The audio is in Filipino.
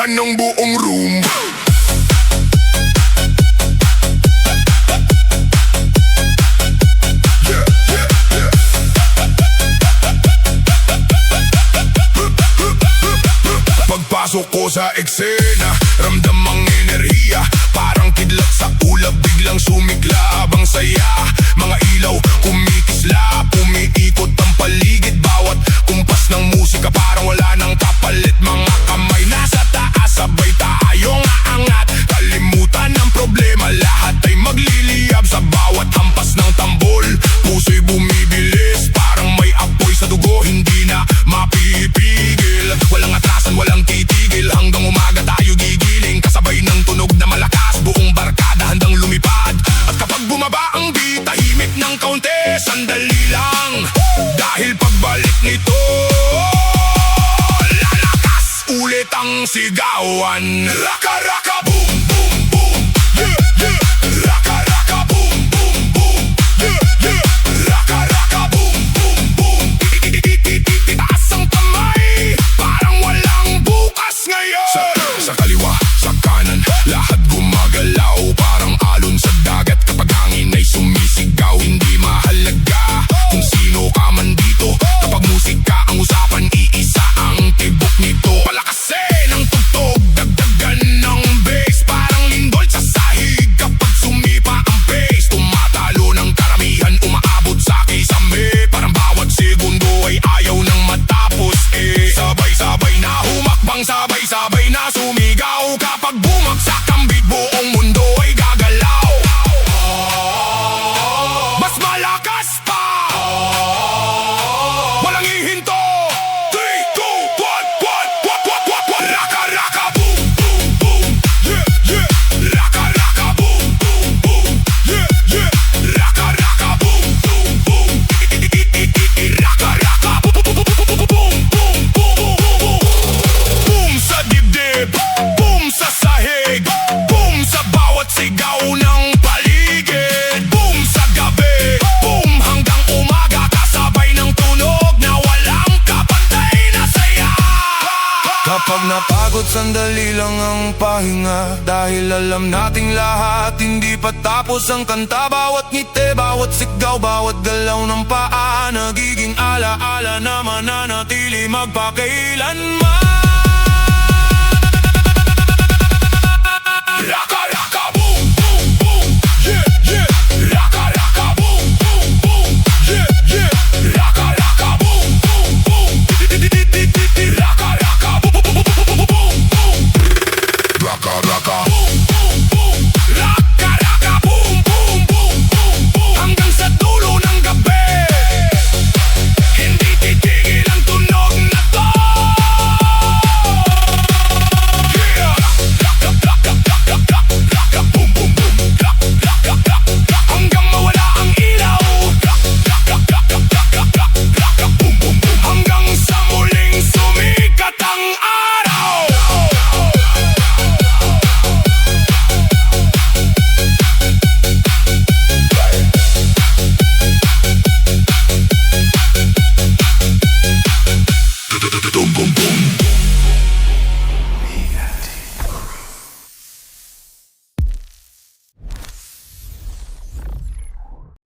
Paramihan ng buong room. Pagpasok ko sa eksena, ramdam ang enerhiya. Parang kidlat sa ulap, biglang sumiklab ang saya. Mga ilaw kumikisla, umiikot ang paligid. Bawat kumpas ng musika parang wala nang kapalit. Mga kamay nasa taas, sabay tayong aangat. Kalimutan ang problema, lahat ay magliliyab. Sa bawat hampas ng tambol, puso'y bumibilis. Parang may apoy sa dugo, hindi na mapipigil. Walang atrasan, walang titigil, hanggang umaga tayo gigiling. Kasabay ng tunog na malakas, buong barkada handang lumipad. At kapag bumaba ang beat, tahimik ng kaunti, sandali lang. Dahil pagbalik nito, lalakas ulit ang sigawan. Raka raka boom boom boom, yeah yeah. Raka raka boom boom boom, yeah yeah. Raka raka boom boom boom. Itaas ang kamay, parang walang bukas ngayon. Sa kaliwa, sa kanan, lahat gumagalaw. Parang alon sa dagat kapag hangin ay sumisigaw. Hindi mahalaga kung sino ka man dito, kapag musika ang usapan, iisa ang tibok nito. Palakasin ang tugtog, dagdagan ng bass. Parang lindol sa sahig kapag sumipa ang bass. Tumatalo ng karamihan, umaabot sa kisame. Parang bawat segundo ay ayaw nang matapos sabay-sabay na humakbang, sabay-sabay na sumigaw. Kapag bumagsak ang beat, buong mundo ay gagalaw. Mas malakas pa, walang ihinto. 3, 2, 1. Raka raka boom boom boom, yeah yeah. Raka raka boom boom boom, yeah yeah. Raka raka boom boom boom, raka raka boom boom boom boom. Boom sa dibdib, boom sa sahig, boom sa bawat sigaw ng paligid. Boom sa gabi, boom hanggang umaga. Kasabay ng tunog na walang kapantay na saya. Kapag napagod, sandali lang ang pahinga. Dahil alam nating lahat, hindi pa tapos ang kanta. Bawat ngiti, bawat sigaw, bawat galaw ng paa, nagiging alaala na mananatili magpakailanman.